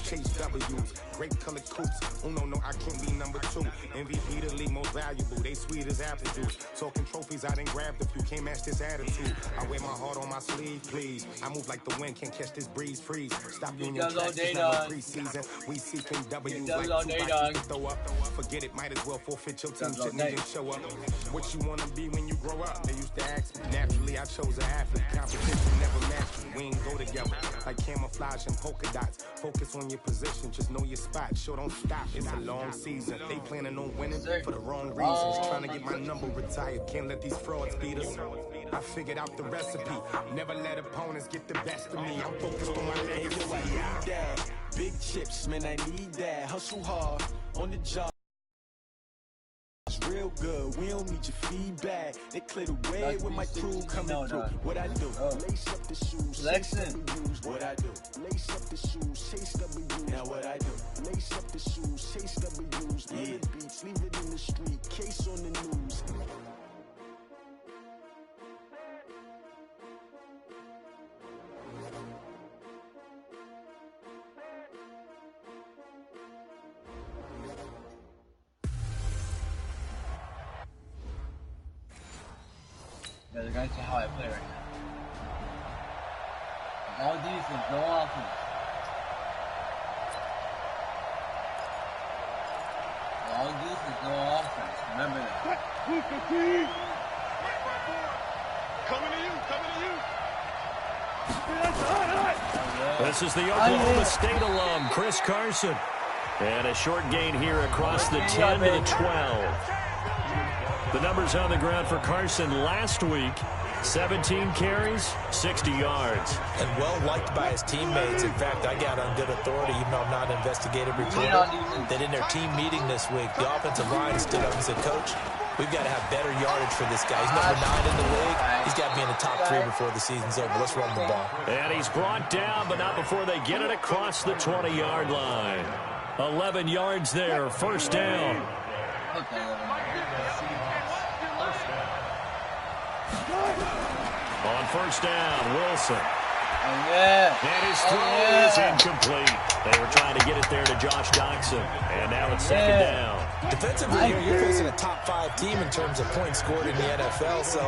chase W's. Great colored coops. Oh no, I can't be number 2. MVP the league most valuable. They sweet as apple juice. Talking trophies, I done grabbed a few. Can't match this attitude. I wear my heart on my sleeve, please. I move like the wind, can't catch this breeze. Freeze. Stop union tracks, it's not no preseason. We seeking W's like 2 boxes to throw up. Forget it, might as well forfeit your team. Shouldn't even show up. What you wanna be when you grow up? They used to ask me. Naturally, I chose an athlete. Competition never matched me. We ain't go together. Like camouflage and polka dots. Focus on your position, just know your spot. Sure, don't stop. It's a long season. They planning on winning for the wrong reasons. Trying to get my number retired. Can't let these frauds beat us. I figured out the recipe. Never let opponents get the best of me. I'm focused on my legacy. Big chips, man, I need that. Hustle hard on the job. Real good, we don't need your feedback. They clear the way with my crew coming through. What I do, lace up the shoes, chase W's. What I do, lace up the shoes, chase W's. Now what I do, lace up the shoes, chase W's. Yeah, beats, leave it in the street, case on the news. They're going to see how I play right now. All defense, no offense. All defense, no offense. Remember that. Coming to you. This is the Oklahoma State alum, Chris Carson. And a short gain here across the 10 to the 12. The numbers on the ground for Carson last week, 17 carries, 60 yards. And well-liked by his teammates. In fact, I got on good authority, even though I'm not an investigative reporter, that in their team meeting this week, the offensive line stood up and said, Coach, we've got to have better yardage for this guy. He's number 9 in the league. He's got to be in the top 3 before the season's over. Let's run the ball. And he's brought down, but not before they get it across the 20-yard line. 11 yards there, first down. On first down, Wilson. And his throw is incomplete. They were trying to get it there to Josh Doxson. And now it's second down. Defensively here, you're facing a top 5 team in terms of points scored in the NFL. So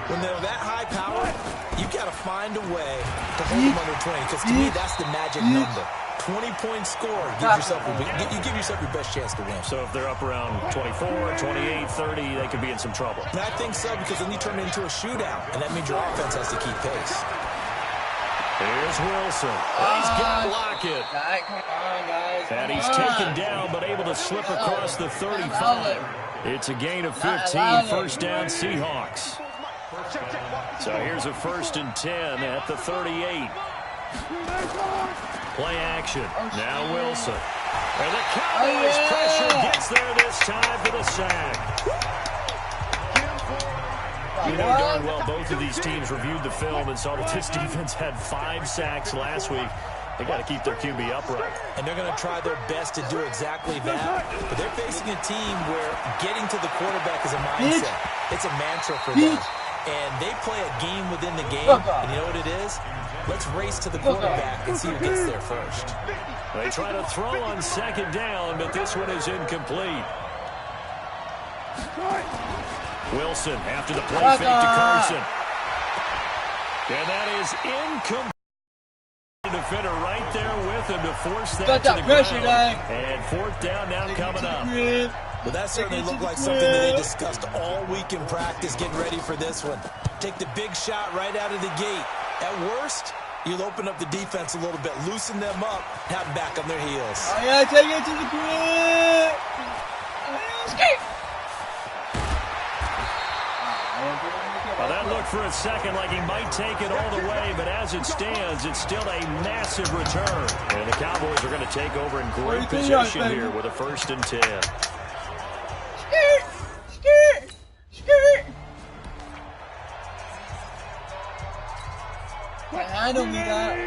when they're that high powered, you've got to find a way to hold them under 20. Because to me, that's the magic number. 20-point score, you give yourself your best chance to win. So if they're up around 24, 28, 30, they could be in some trouble. And I think so, because then you turn it into a shootout, and that means your offense has to keep pace. Here's Wilson. He's got to block it. And he's taken down, but able to slip across the 35. It's a gain of 15, first down Seahawks. So here's a 1st and 10 at the 38. Play action. Now Wilson. And the Cowboys pressure gets there this time for the sack. You know darn well both of these teams reviewed the film and saw that this defense had 5 sacks last week. They got to keep their QB upright. And they're going to try their best to do exactly that. But they're facing a team where getting to the quarterback is a mindset. It's a mantra for them. And they play a game within the game. And you know what it is? Let's race to the quarterback and see who gets there first. They try to throw on second down, but this one is incomplete. Wilson after the play fake to Carson. And that is incomplete. The defender right there with him to force that to the ground. And 4th down now coming up. Well, that certainly looked like something that they discussed all week in practice, getting ready for this one. Take the big shot right out of the gate. At worst, you'll open up the defense a little bit, loosen them up, have them back on their heels. Oh, yeah, take it to the grid. Well, that looked for a second like he might take it all the way, but as it stands, it's still a massive return. And the Cowboys are going to take over in great position here with a 1st and 10. Handle me that.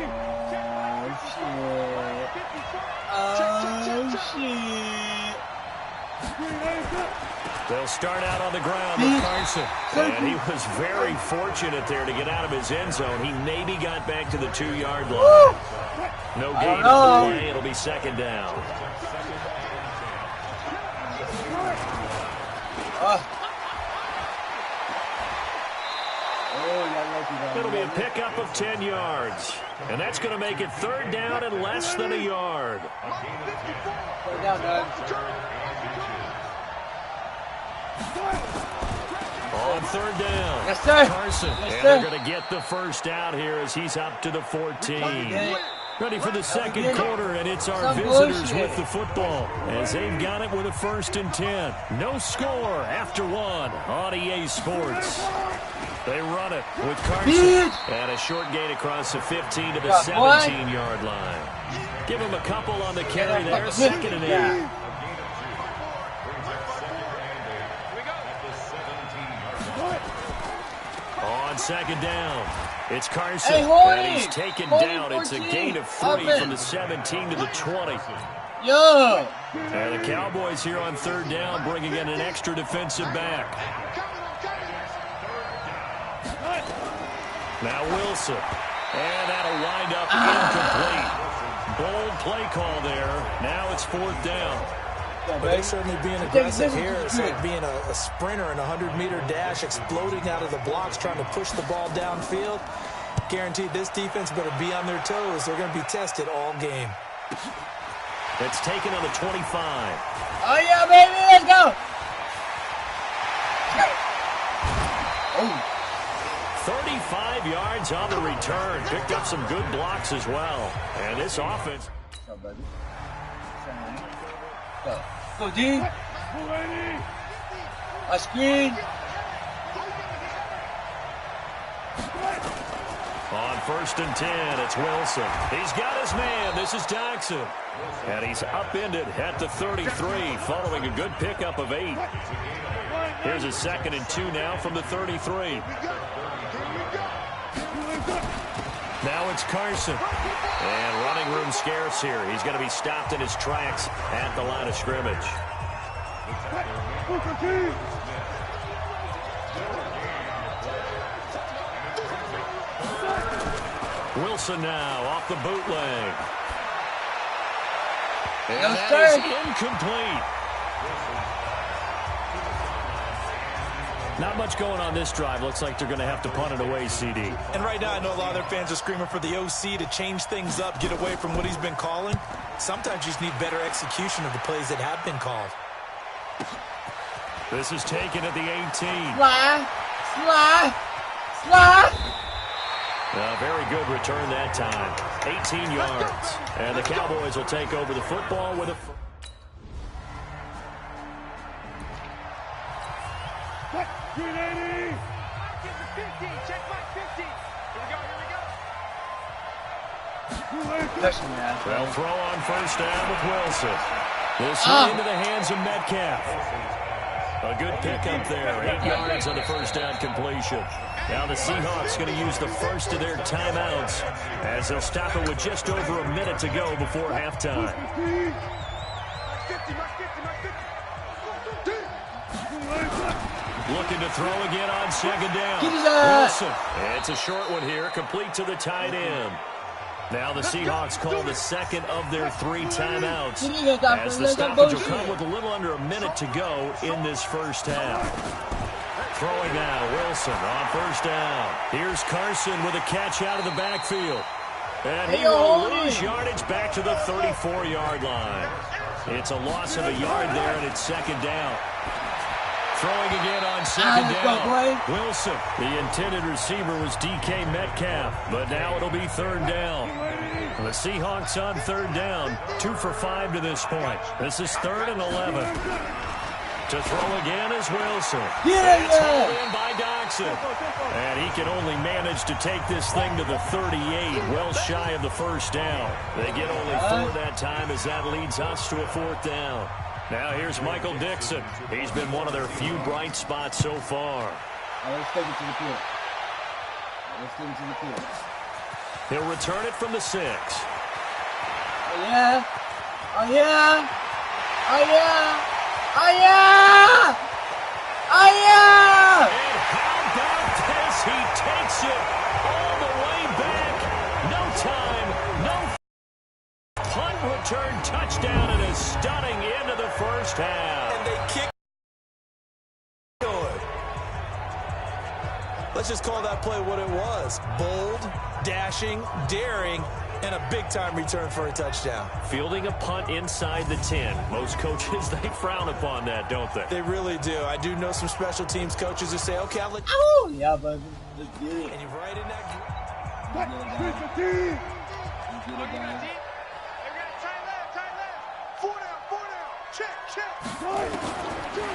Oh, shit. They'll start out on the ground with Carson. And he was very fortunate there to get out of his end zone. He maybe got back to the 2-yard line. No gain on the play. It'll be second down. It'll be a pickup of 10 yards. And that's going to make it third down and less than a yard. Third down, Doug. On third down. Yes, sir. Carson. Yes, and sir. they're going to get the first out here as he's up to the 14. Ready for the second quarter, and it's our visitors with the football as they've got it with a 1st and 10. No score after 1 on EA Sports. They run it with Carson and a short gain across the 15 to the 17-yard line. Give him a couple on the carry there, 2nd and 8. On second down, it's Carson, and he's taken down. It's a gain of 3 from the 17 to the 20. Yo! And the Cowboys here on third down bringing in an extra defensive back. Now Wilson, and that'll wind up incomplete. Bold play call there. Now it's 4th down. But they're certainly being aggressive here. It's like being a sprinter in a 100-meter dash, exploding out of the blocks, trying to push the ball downfield. Guaranteed this defense better be on their toes. They're going to be tested all game. It's taken on the 25. Oh, yeah, baby, let's go. Oh. 35 yards on the return. Picked up some good blocks as well. And this offense. Go, baby. Go, D. A screen. On 1st and 10, it's Wilson. He's got his man. This is Jackson. And he's upended at the 33 following a good pickup of 8. Here's a 2nd and 2 now from the 33. Now it's Carson. And running room scarce here. He's going to be stopped in his tracks at the line of scrimmage. Wilson now off the bootleg. And that is incomplete. Not much going on this drive. Looks like they're going to have to punt it away, CD. And right now, I know a lot of their fans are screaming for the OC to change things up, get away from what he's been calling. Sometimes you just need better execution of the plays that have been called. This is taken at the 18. A very good return that time. 18 yards. And the Cowboys will take over the football with a... They'll throw on 1st down with Wilson. This one into the hands of Metcalf. A good pickup there. 8 yards on the 1st down completion. Now the Seahawks going to use the first of their timeouts as they'll stop it with just over a minute to go before halftime. Looking to throw again on 2nd down. Wilson. It's a short one here, complete to the tight end. Now the Seahawks call the 2nd of their 3 timeouts as the stoppage will come with a little under a minute to go in this 1st half. Throwing now, Wilson on 1st down. Here's Carson with a catch out of the backfield. And he will lose yardage back to the 34-yard line. It's a loss of a yard there, and it's 2nd down. Throwing again on 2nd down. Wilson, the intended receiver was DK Metcalf, but now it'll be 3rd down. The Seahawks on 3rd down, 2 for 5 to this point. This is 3rd and 11. To throw again is Wilson. It's hauled in by Doxson. And he can only manage to take this thing to the 38, well shy of the 1st down. They get only 4 that time as that leads us to a 4th down. Now here's Michael Dixon. He's been one of their few bright spots so far. Let's take it to the field. He'll return it from the 6. Oh, yeah. Oh, yeah. Oh, yeah. Oh, yeah. Oh, yeah. And how about this? He takes it all the way back. No time. touchdown and a stunning end of the first half. And they kick. Let's just call that play what it was. Bold, dashing, daring, and a big-time return for a touchdown. Fielding a punt inside the 10. Most coaches, they frown upon that, don't they? They really do. I do know some special teams coaches who say, okay, I'll let you. Oh, yeah, but let's get it. And you're right in that.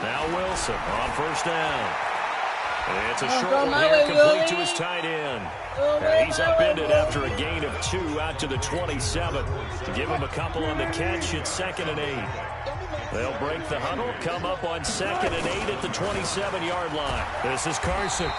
Now Wilson on first down. It's a short one here, complete to his tight end. And he's upended after a gain of 2 out to the 27. To give him a couple on the catch, it's 2nd and 8. They'll break the huddle, come up on 2nd and 8 at the 27-yard line. This is Carson.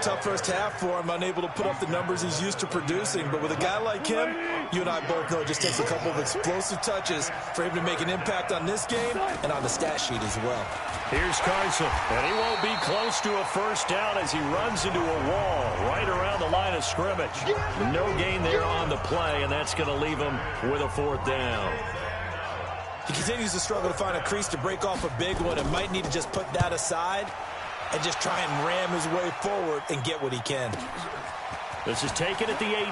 Tough first half for him, unable to put up the numbers he's used to producing. But with a guy like him, you and I both know it just takes a couple of explosive touches for him to make an impact on this game and on the stat sheet as well. Here's Carson, and he won't be close to a first down as he runs into a wall right around the line of scrimmage. No gain there on the play, and that's going to leave him with a 4th down. He continues to struggle to find a crease to break off a big one and might need to just put that aside and just try and ram his way forward and get what he can. This is taken at the 18.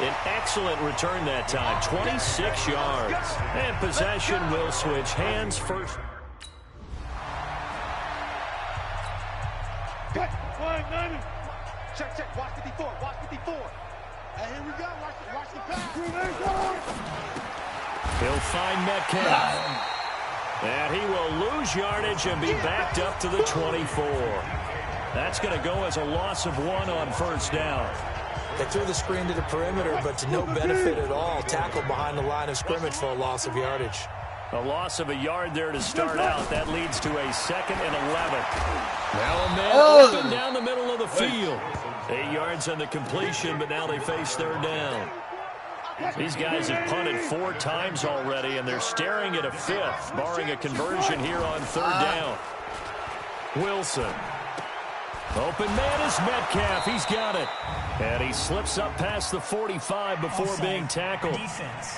An excellent return that time, 26 yards. And possession will switch hands first. Check, watch 54, watch 54. And here we go, watch the pass. He'll find Metcalf. And he will lose yardage and be backed up to the 24. That's going to go as a loss of 1 on first down. They threw the screen to the perimeter, but to no benefit at all. Tackled behind the line of scrimmage for a loss of yardage. A loss of a yard there to start out. That leads to a 2nd and 11. Now a man open down the middle of the field. 8 yards on the completion, but now they face 3rd down. These guys have punted 4 times already, and they're staring at a 5th, barring a conversion here on 3rd down. Wilson. Open man is Metcalf. He's got it. And he slips up past the 45 before being tackled. Defense.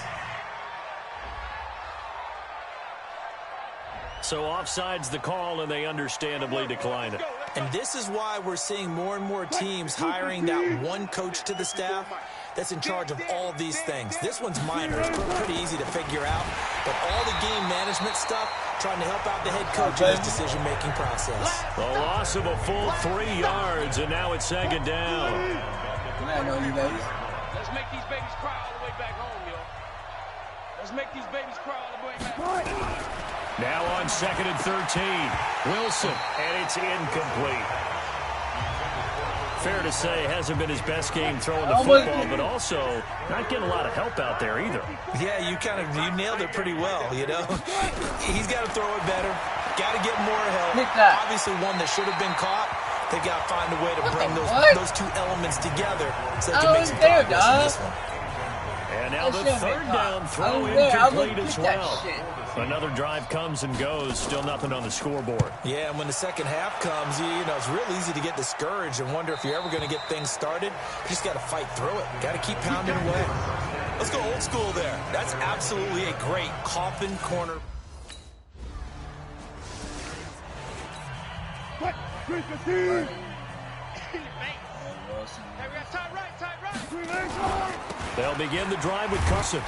So offside's the call, and they understandably declined it. And this is why we're seeing more and more teams hiring that one coach to the staff that's in charge of all of these things. This one's minor. It's pretty easy to figure out. But all the game management stuff, trying to help out the head coach in his decision-making process. The loss of a full 3 yards, and now it's 2nd down. I know you ladies. Let's make these babies cry all the way back home, yo. Let's make these babies cry all the way back home. Now on 2nd and 13. Wilson, and it's incomplete. Fair to say, hasn't been his best game throwing the football, but also not getting a lot of help out there either. Yeah, you nailed it pretty well, you know. He's got to throw it better. Got to get more help. Obviously one that should have been caught. They've got to find a way to bring those 2 elements together so they can make some progress in this one. And now the 3rd down throw incomplete as well. Another drive comes and goes, still nothing on the scoreboard. Yeah, and when the second half comes, you know, it's real easy to get discouraged and wonder if you're ever going to get things started. You just got to fight through it. Got to keep pounding away. Let's go old school there. That's absolutely a great coffin corner. They'll begin the drive with Carson.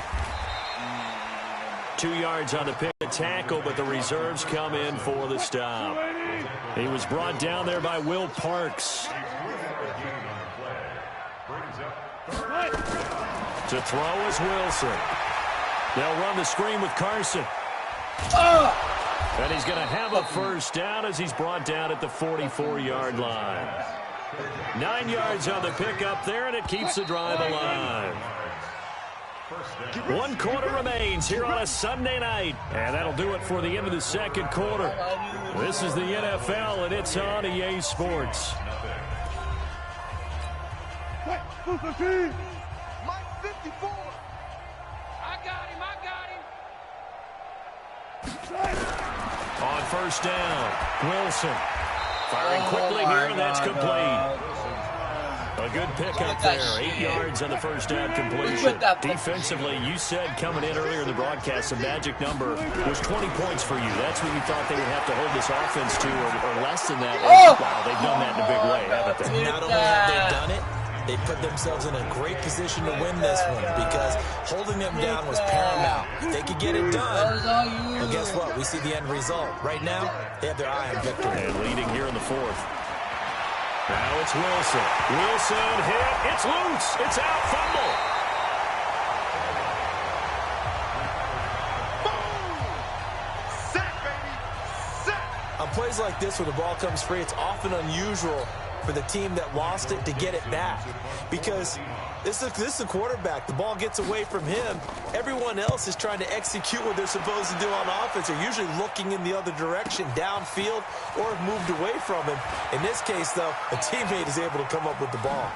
2 yards on the pick tackle, but the reserves come in for the stop. He was brought down there by Will Parks. To throw is Wilson. They'll run the screen with Carson. And he's going to have a first down as he's brought down at the 44-yard line. 9 yards on the pickup there, and it keeps the drive alive. 1 quarter remains here on a Sunday night. And that'll do it for the end of the 2nd quarter. This is the NFL, and it's on EA Sports. Mike 54. I got him. On first down. Wilson firing quickly here, and that's complete. A good pickup there. 8 yards on the first down completion. Defensively, you said coming in earlier in the broadcast, the magic number was 20 points for you. That's what you thought they would have to hold this offense to, or less than that. Wow, they've done that in a big way, haven't they? Not only have they done it, they put themselves in a great position to win this one because holding them down was paramount. If they could get it done, well, guess what? We see the end result. Right now, they have their eye on victory. And leading here in the fourth. Now it's Wilson. Wilson hit. It's loose. It's out. Fumble. Boom! Sack, baby. Sack. On plays like this, when the ball comes free, it's often unusual for the team that lost it to get it back because this is a quarterback. The ball gets away from him. Everyone else is trying to execute what they're supposed to do on offense. They're usually looking in the other direction, downfield, or have moved away from him. In this case, though, a teammate is able to come up with the ball.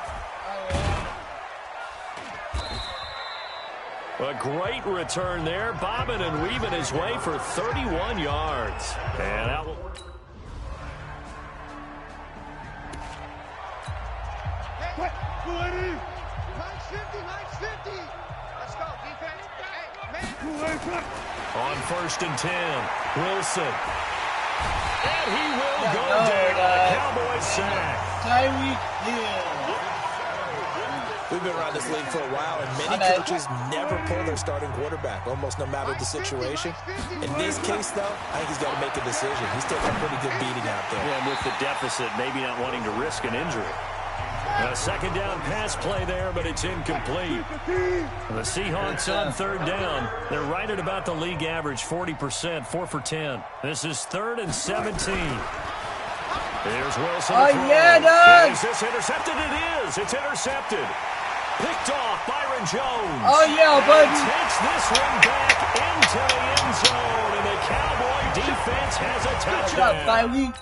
A great return there, bobbing and weaving his way for 31 yards. And out. Let's go, defense. Hey, man. On 1st and 10, Wilson. And he will go down. Cowboys sack. Tyreek Hill. We've been around this league for a while, and many coaches never pull their starting quarterback, almost no matter the situation. In this case, though, I think he's got to make a decision. He's taking a pretty good beating out there. Yeah, and with the deficit, maybe not wanting to risk an injury. A second down pass play there, but it's incomplete. The Seahawks on 3rd down. They're right at about the league average, 40%, 4 for 10. This is 3rd and 17. Here's Wilson. Oh, yeah, Doug. Is this intercepted? It is. It's intercepted. Picked off Byron Jones. Oh, yeah, buddy. Takes this one back into the end zone, and the Cowboy defense has a touchdown. Good job, Tyreek.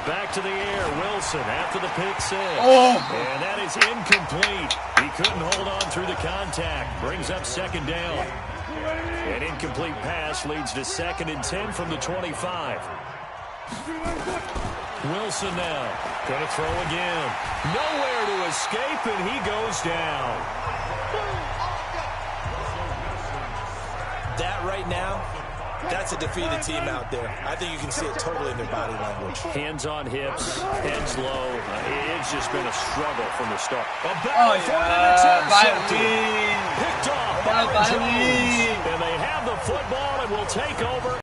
Back to the air, Wilson after the pick six. And that is incomplete. He couldn't hold on through the contact. Brings up 2nd down. An incomplete pass leads to 2nd and 10 from the 25. Wilson now. Going to throw again. Nowhere to escape, and he goes down. That right now, that's a defeated team out there. I think you can see it totally in their body language. Hands on hips, heads low. It's just been a struggle from the start. A battle for it, and it's intercepted. Picked off by Jones. And they have the football and will take over.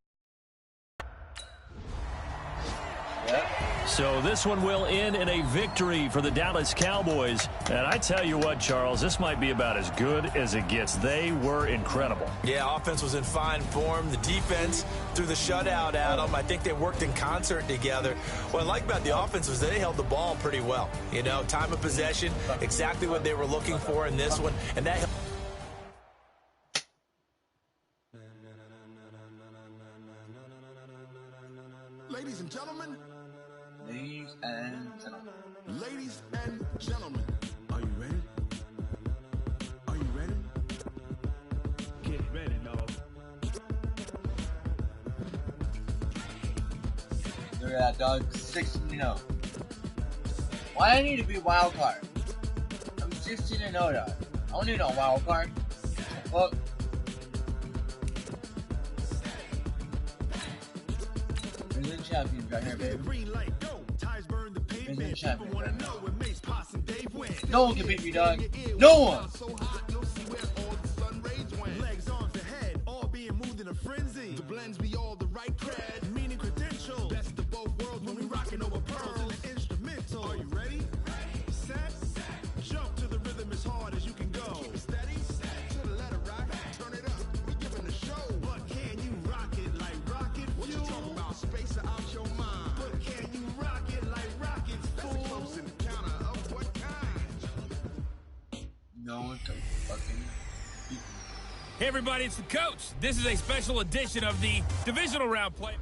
So this one will end in a victory for the Dallas Cowboys. And I tell you what, Charles, this might be about as good as it gets. They were incredible. Yeah, offense was in fine form. The defense threw the shutout at them. I think they worked in concert together. What I like about the offense was they held the ball pretty well. You know, time of possession, exactly what they were looking for in this one. And that Ladies and gentlemen. Ladies and gentlemen. Ladies and gentlemen. Are you ready? Are you ready? Get ready, dog. Look at that, dog. 16-0. Why do I need to be wild card? I'm 16-0, dog. I don't need no wild card. Fuck. We're the champions right here, baby. We're the champions right now. No one can beat me, dog. No one! The blends be all the right cred, meaning credential. Best of both worlds when we rockin' over pearls and an instrumental. Are you ready? Set, jump to the rhythm as hard as you can go. Keep it steady, to the letter rock, turn it up. We giving the show, but can you rock it like rocket fuel? What you talking about? Space out your mind. But can you rock it like rockets, fool? Close in the counter of what kind? No one can fucking beat me. Hey everybody, it's the coach. This is a special edition of the divisional round play.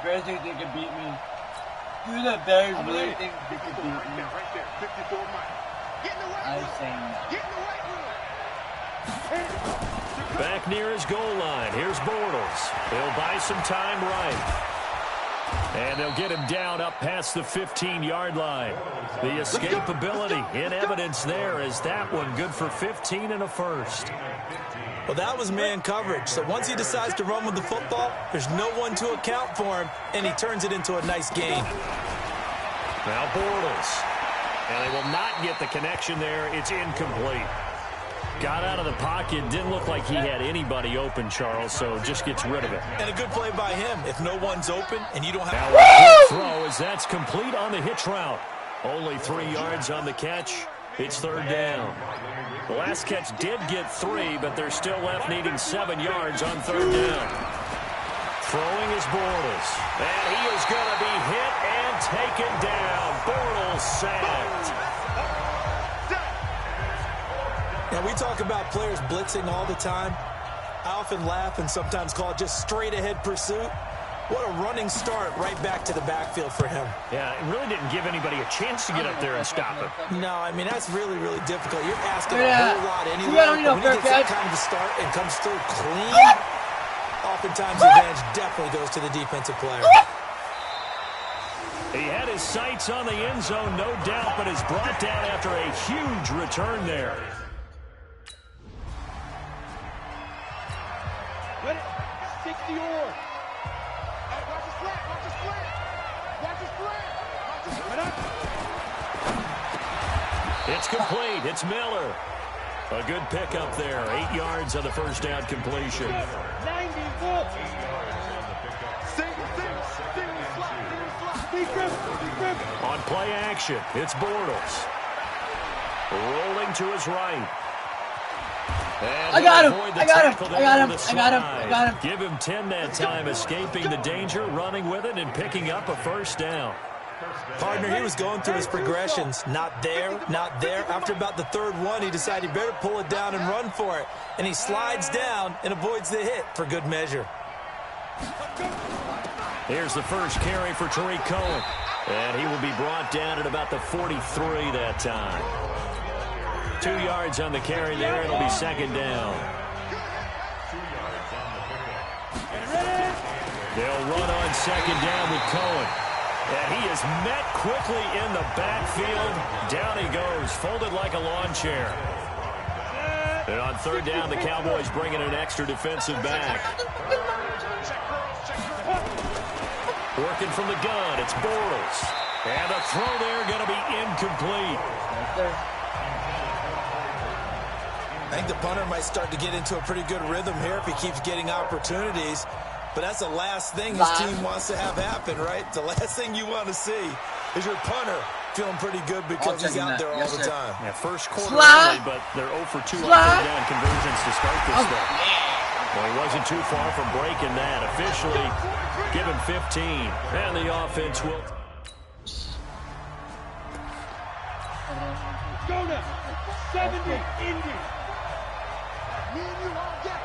Bears think they can beat me? Do the Bears really think they can beat me? I say no. Back near his goal line. Here's Bortles. He'll buy some time right. And they'll get him down up past the 15-yard line. The escapability in evidence there is that one good for 15 and a first. Well, that was man coverage. So once he decides to run with the football, there's no one to account for him, and he turns it into a nice gain. Now Bortles. And they will not get the connection there. It's incomplete. Got out of the pocket. Didn't look like he had anybody open, Charles, so just gets rid of it. And a good play by him. If no one's open and you don't have... Now a quick throw as that's complete on the hitch route. Only 3 yards on the catch. It's third down. The last catch did get 3, but they're still left needing 7 yards on third down. Throwing is Bortles. And he is going to be hit and taken down. Bortles sacked. Now, we talk about players blitzing all the time. I often laugh and sometimes call it just straight-ahead pursuit. What a running start right back to the backfield for him. Yeah, it really didn't give anybody a chance to get up there and stop it. No, I mean, that's really, really difficult. You're asking a whole lot anyway. When he gets that kind of a start and comes through clean, oftentimes the advantage definitely goes to the defensive player. He had his sights on the end zone, no doubt, but is brought down after a huge return there. Ready? 60 or. Watch his flat. Watch his flat. Watch his flat. Watch his flat. It's complete. It's Miller. A good pickup there. 8 yards on the first down completion. 94. On play action, it's Bortles. Rolling to his right. And I got him. Give him 10 that time, escaping the danger, running with it, and picking up a first down. Partner, he was going through his progressions. Not there, not there. After about the third one, he decided he better pull it down and run for it. And he slides down and avoids the hit for good measure. Here's the first carry for Tariq Cohen. And he will be brought down at about the 43 that time. 2 yards on the carry there. It'll be second down. They'll run on second down with Cohen. And he is met quickly in the backfield. Down he goes, folded like a lawn chair. And on third down, the Cowboys bring in an extra defensive back. Working from the gun, it's Bortles. And the throw there going to be incomplete. I think the punter might start to get into a pretty good rhythm here if he keeps getting opportunities. But that's the last thing his team wants to have happen, right? The last thing you want to see is your punter feeling pretty good because he's out there all the time. Yeah, first quarter early, but they're 0 for 2 on third down conversions to start this thing. Well, he wasn't too far from breaking that. Officially given 15. And the offense will... Go now. 70, Indy. Me and you all get it.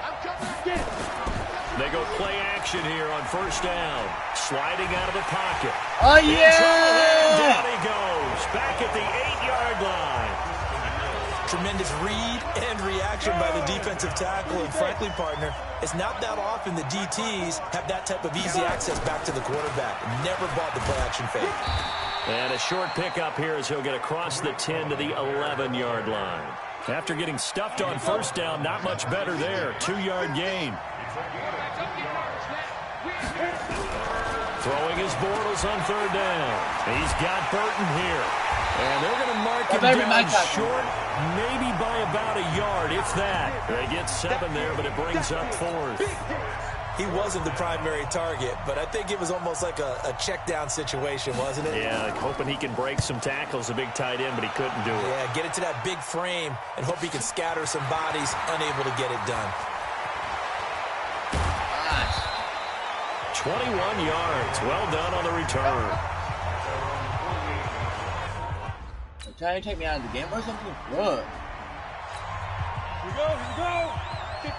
I'm coming again. They go play action here on first down. Sliding out of the pocket. Oh, yeah! Down he goes. Back at the 8-yard line. Tremendous read and reaction by the defensive tackle. And frankly, partner, it's not that often the DTs have that type of easy access back to the quarterback. Never bought the play action fake. And a short pickup here as he'll get across the 10 to the 11-yard line. After getting stuffed on first down, not much better there. 2-yard gain. Throwing his Bortles on third down. He's got Burton here. And they're going to mark him down short, maybe by about a yard, if that. They get 7 there, but it brings up 4th. He wasn't the primary target, but I think it was almost like a check down situation, wasn't it? Yeah, like hoping he can break some tackles, a big tight end, but he couldn't do it. Yeah, get it to that big frame and hope he can scatter some bodies, unable to get it done. 21 yards. Well done on the return. They're trying to take me out of the game or something? Good. Here we go. 15-1. 15-1.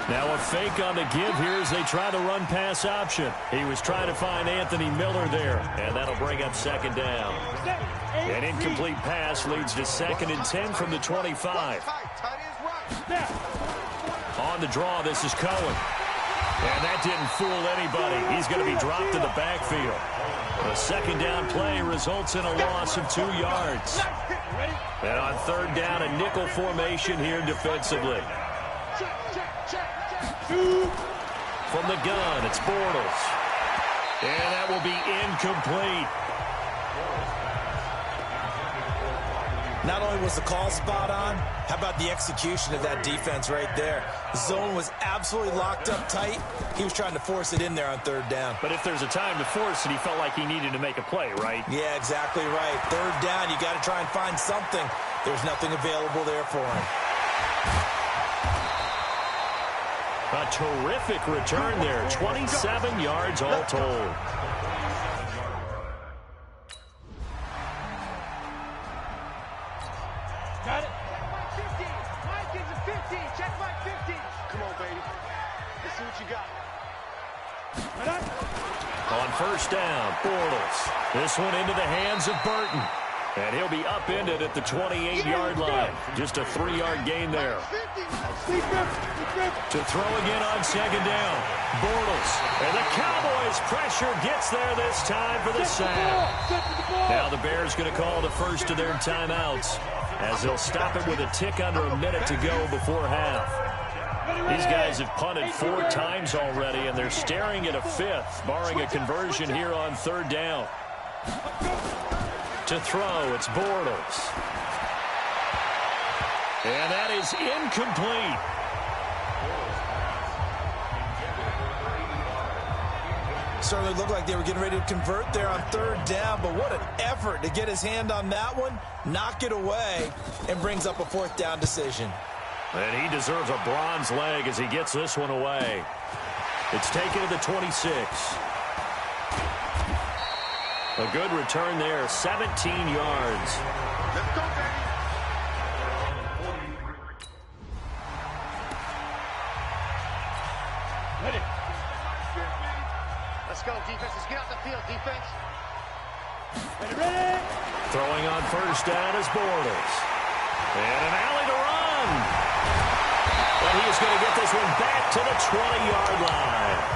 Now a fake on the give here as they try to run pass option. He was trying to find Anthony Miller there, and that'll bring up second down. An incomplete pass leads to 2nd and 10 from the 25. On the draw, this is Cohen. And that didn't fool anybody. He's going to be dropped in the backfield. The second down play results in a loss of 2 yards. And on 3rd down, a nickel formation here defensively. From the gun, it's Bortles. And that will be incomplete. Not only was the call spot on, how about the execution of that defense right there? The zone was absolutely locked up tight. He was trying to force it in there on 3rd down. But if there's a time to force it, he felt like he needed to make a play, right? Yeah, exactly right. 3rd down, you got to try and find something. There's nothing available there for him. A terrific return there. 27 yards all told. Got it. Mike 15. Mike is a 15. Check Mike 15. Come on, baby. Let's see what you got. On 1st down, Bortles. This one into the hands of Burton. And he'll be upended at the 28-yard line. Just a 3-yard gain there. To throw again on 2nd down. Bortles. And the Cowboys' pressure gets there this time for the sack. Now the Bears going to call the first of their timeouts, as they'll stop it with a tick under a minute to go before half. These guys have punted 4 times already, and they're staring at a 5th, barring a conversion here on 3rd down. To throw, it's Bortles. And that is incomplete. Certainly looked like they were getting ready to convert there on 3rd down, but what an effort to get his hand on that one, knock it away, and brings up a 4th down decision. And he deserves a bronze leg as he gets this one away. It's taken to the 26. A good return there, 17 yards. Let's go, baby. Ready. Let's go, defense. Let's get out the field, defense. Ready. Throwing on 1st down is Bortles. And an alley to run. But he is going to get this one back to the 20-yard line.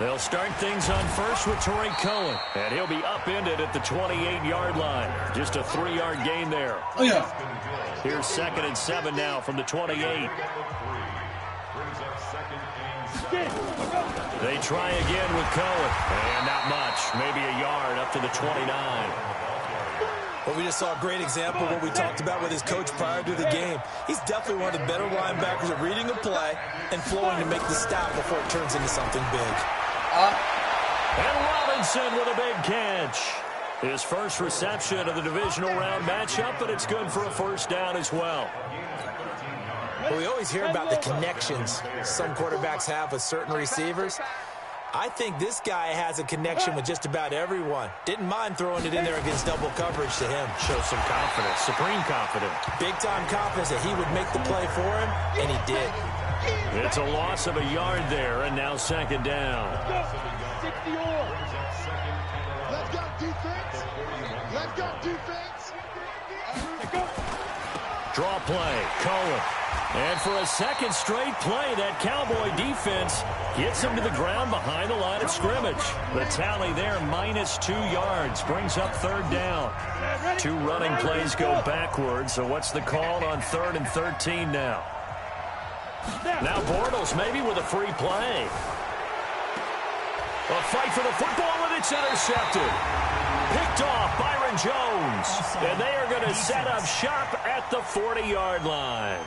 They'll start things on first with Torrey Cohen, and he'll be upended at the 28-yard line. Just a 3-yard gain there. Oh, yeah. Here's 2nd and 7 now from the 28. They try again with Cohen, and not much. Maybe a yard up to the 29. Well, we just saw a great example of what we talked about with his coach prior to the game. He's definitely one of the better linebackers at reading a play and flowing to make the stop before it turns into something big. And Robinson with a big catch. His first reception of the divisional round matchup, but it's good for a 1st down as well. Well, we always hear about the connections some quarterbacks have with certain receivers. I think this guy has a connection with just about everyone. Didn't mind throwing it in there against double coverage to him. Shows some confidence, supreme confidence. Big-time confidence that he would make the play for him, and he did. It's a loss of a yard there, and now 2nd down. Let's go, defense. Let's go, defense. Draw play, Cohen. And for a 2nd straight play, that Cowboy defense gets him to the ground behind the line of scrimmage. The tally there, -2 yards, brings up 3rd down. 2 running plays go backwards, so what's the call on 3rd and 13 now? Now Bortles maybe with a free play. A fight for the football, and it's intercepted. Picked off Byron Jones. And they are going to set up shop at the 40-yard line.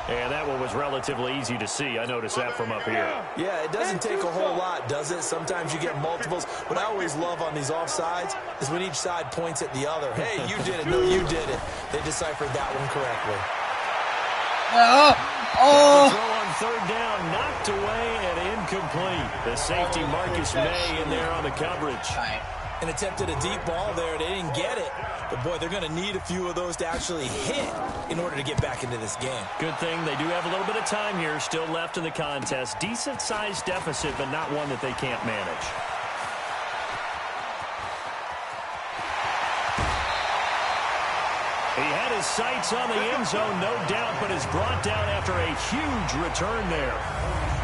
And that one was relatively easy to see. I noticed that from up here. Yeah, it doesn't take a whole lot, does it? Sometimes you get multiples. What I always love on these offsides is when each side points at the other. Hey, you did it. No, you did it. They deciphered that one correctly. Oh! Throw on third down, knocked away and incomplete. The safety Marcus May in there on the coverage. And attempted a deep ball there. They didn't get it. But, boy, they're going to need a few of those to actually hit in order to get back into this game. Good thing they do have a little bit of time here still left in the contest. Decent-sized deficit, but not one that they can't manage. He had his sights on the end zone, no doubt, but is brought down after a huge return there.